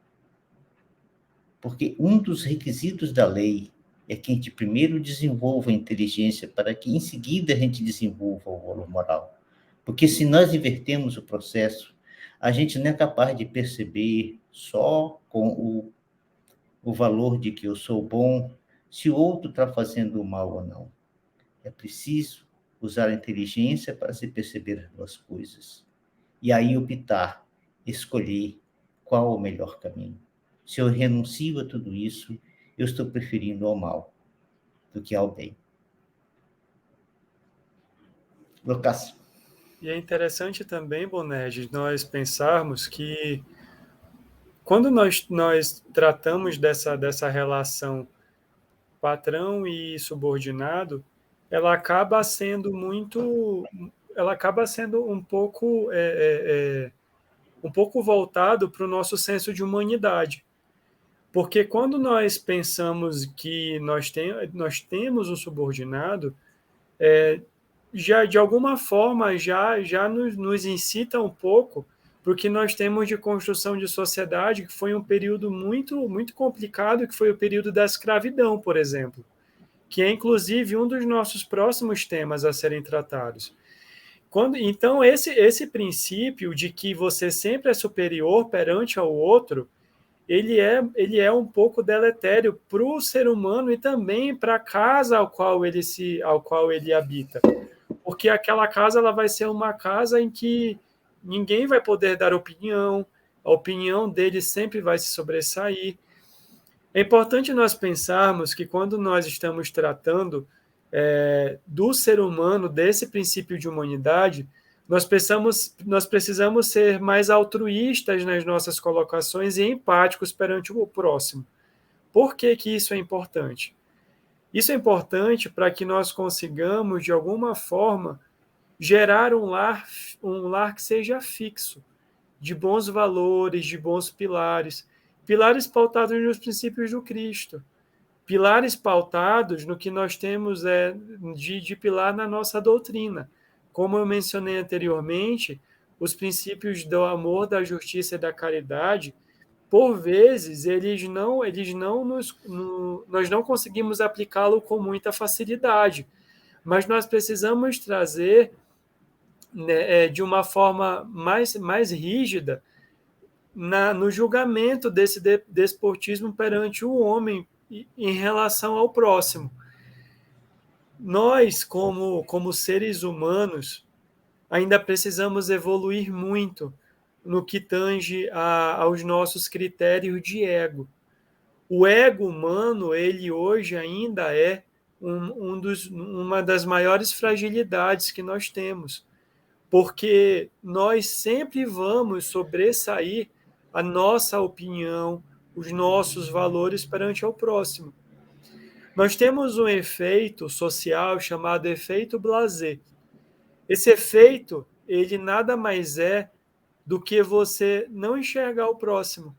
porque um dos requisitos da lei é que a gente primeiro desenvolva a inteligência para que em seguida a gente desenvolva o valor moral. Porque se nós invertemos o processo, a gente não é capaz de perceber só com o valor de que eu sou bom, se o outro está fazendo mal ou não. É preciso usar a inteligência para se perceber as duas coisas. E aí optar, escolher qual o melhor caminho. Se eu renuncio a tudo isso, eu estou preferindo ao mal do que ao bem. Lucas. E é interessante também, Bonerges, nós pensarmos que quando nós tratamos dessa relação patrão e subordinado, ela acaba sendo um pouco voltado para o nosso senso de humanidade. Porque quando nós pensamos que nós temos um subordinado, já de alguma forma já nos incita um pouco porque nós temos de construção de sociedade, que foi um período muito, muito complicado, que foi o período da escravidão, por exemplo, que é inclusive um dos nossos próximos temas a serem tratados. Então, esse princípio de que você sempre é superior perante ao outro, ele é um pouco deletério para o ser humano e também para a casa ao qual ele habita. Porque aquela casa ela vai ser uma casa em que ninguém vai poder dar opinião, a opinião dele sempre vai se sobressair. É importante nós pensarmos que quando nós estamos tratando do ser humano, desse princípio de humanidade, nós precisamos ser mais altruístas nas nossas colocações e empáticos perante o próximo. Por que isso é importante? Isso é importante para que nós consigamos, de alguma forma, gerar um lar que seja fixo, de bons valores, de bons pilares pautados nos princípios do Cristo, pilares pautados no que nós temos de pilar na nossa doutrina. Como eu mencionei anteriormente, os princípios do amor, da justiça e da caridade, por vezes, nós não conseguimos aplicá-lo com muita facilidade, mas nós precisamos trazer, né, de uma forma mais rígida no julgamento desse despotismo perante o homem em relação ao próximo. Nós, como seres humanos, ainda precisamos evoluir muito no que tange aos nossos critérios de ego. O ego humano, ele hoje ainda é uma das maiores fragilidades que nós temos, porque nós sempre vamos sobressair a nossa opinião, os nossos valores perante o próximo. Nós temos um efeito social chamado efeito blasé. Esse efeito, ele nada mais é do que você não enxergar o próximo.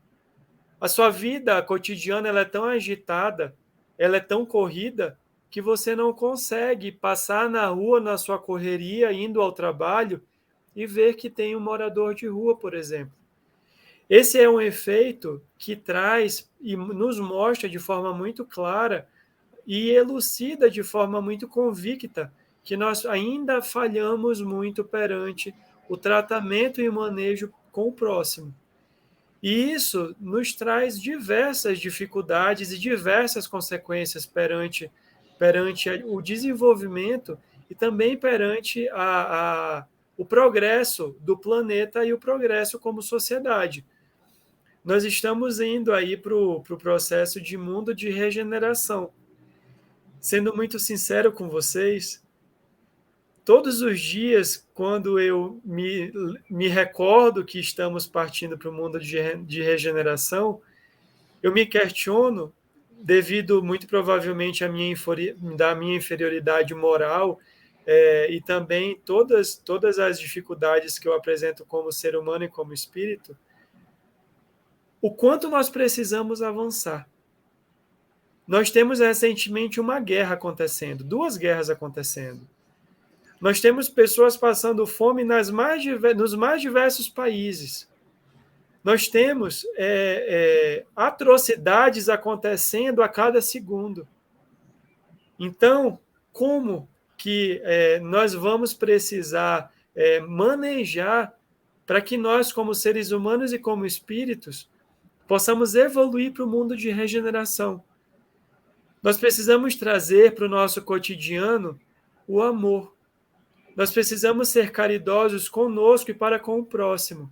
A sua vida cotidiana ela é tão agitada, ela é tão corrida, que você não consegue passar na rua, na sua correria, indo ao trabalho, e ver que tem um morador de rua, por exemplo. Esse é um efeito que traz e nos mostra de forma muito clara e elucida de forma muito convicta que nós ainda falhamos muito perante o tratamento e o manejo com o próximo. E isso nos traz diversas dificuldades e diversas consequências perante o desenvolvimento e também perante o progresso do planeta e o progresso como sociedade. Nós estamos indo aí para o processo de mundo de regeneração. Sendo muito sincero com vocês, todos os dias, quando eu me recordo que estamos partindo para o mundo de regeneração, eu me questiono, devido muito provavelmente da minha inferioridade moral, e também todas as dificuldades que eu apresento como ser humano e como espírito, o quanto nós precisamos avançar. Nós temos recentemente uma guerra acontecendo, 2 guerras acontecendo. Nós temos pessoas passando fome nos mais diversos países. Nós temos atrocidades acontecendo a cada segundo. Então, como que nós vamos precisar manejar para que nós, como seres humanos e como espíritos, possamos evoluir para o mundo de regeneração? Nós precisamos trazer para o nosso cotidiano o amor. Nós precisamos ser caridosos conosco e para com o próximo.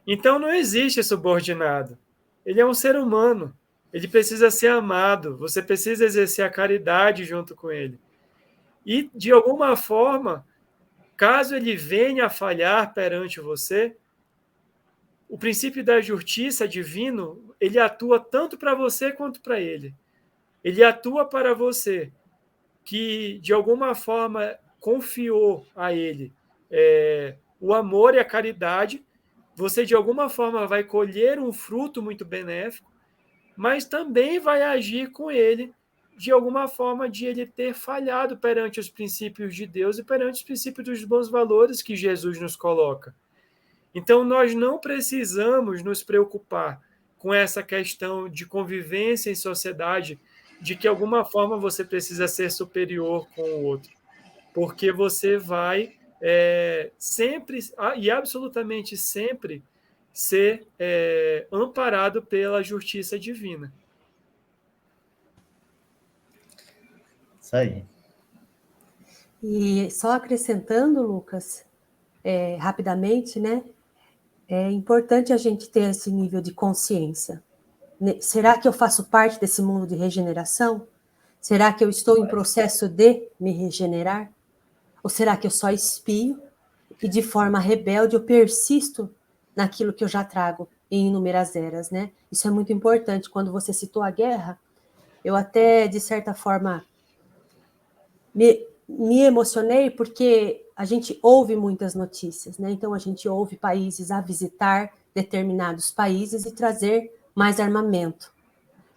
Então não existe subordinado. Ele é um ser humano. Ele precisa ser amado. Você precisa exercer a caridade junto com ele. E, de alguma forma, caso ele venha a falhar perante você, o princípio da justiça divino, ele atua tanto para você quanto para ele. Ele atua para você, que de alguma forma confiou a ele o amor e a caridade. Você de alguma forma vai colher um fruto muito benéfico, mas também vai agir com ele de alguma forma de ele ter falhado perante os princípios de Deus e perante os princípios dos bons valores que Jesus nos coloca. Então nós não precisamos nos preocupar com essa questão de convivência em sociedade, de que de alguma forma você precisa ser superior com o outro, porque você vai sempre e absolutamente sempre ser amparado pela justiça divina. Isso aí. E só acrescentando, Lucas, rapidamente, né? É importante a gente ter esse nível de consciência. Será que eu faço parte desse mundo de regeneração? Será que eu estou em processo de me regenerar? Ou será que eu só espio e de forma rebelde eu persisto naquilo que eu já trago em inúmeras eras, né? Isso é muito importante. Quando você citou a guerra, eu até, de certa forma, me emocionei porque a gente ouve muitas notícias, né? Então a gente ouve países a visitar determinados países e trazer mais armamento.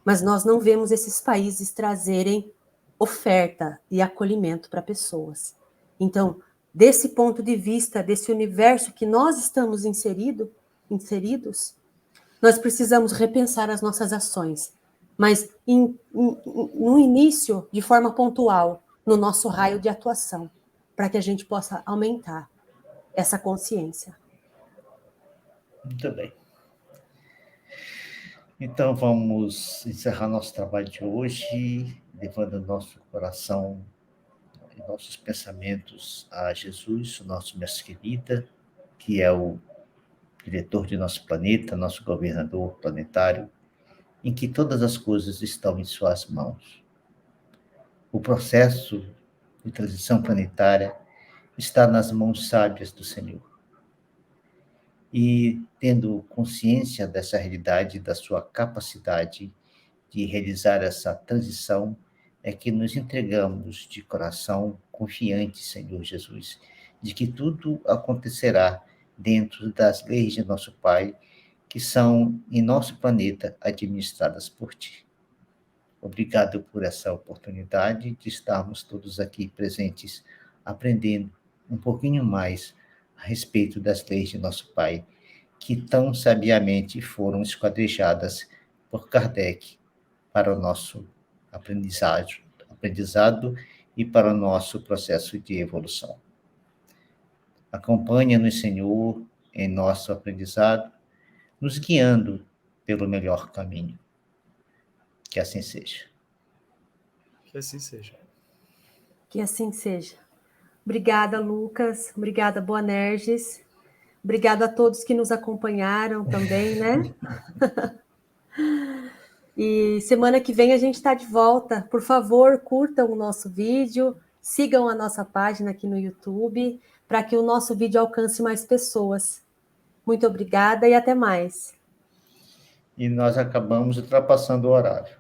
Mas nós não vemos esses países trazerem oferta e acolhimento para pessoas. Então, desse ponto de vista, desse universo que nós estamos inseridos, nós precisamos repensar as nossas ações, mas no início, de forma pontual, no nosso raio de atuação, para que a gente possa aumentar essa consciência. Muito bem. Então, vamos encerrar nosso trabalho de hoje, levando nosso coração e nossos pensamentos a Jesus, o nosso mestre querido, que é o diretor de nosso planeta, nosso governador planetário, em que todas as coisas estão em suas mãos. O processo de transição planetária está nas mãos sábias do Senhor. E, tendo consciência dessa realidade, da sua capacidade de realizar essa transição, é que nos entregamos de coração confiante, Senhor Jesus, de que tudo acontecerá dentro das leis de nosso Pai, que são em nosso planeta administradas por Ti. Obrigado por essa oportunidade de estarmos todos aqui presentes, aprendendo um pouquinho mais a respeito das leis de nosso Pai, que tão sabiamente foram esquadrejadas por Kardec para o nosso aprendizado e para o nosso processo de evolução. Acompanha-nos, Senhor, em nosso aprendizado, nos guiando pelo melhor caminho. Que assim seja. Que assim seja. Que assim seja. Obrigada, Lucas. Obrigada, Boanerges. Obrigada a todos que nos acompanharam também, né? E semana que vem a gente está de volta. Por favor, curtam o nosso vídeo, sigam a nossa página aqui no YouTube, para que o nosso vídeo alcance mais pessoas. Muito obrigada e até mais. E nós acabamos ultrapassando o horário.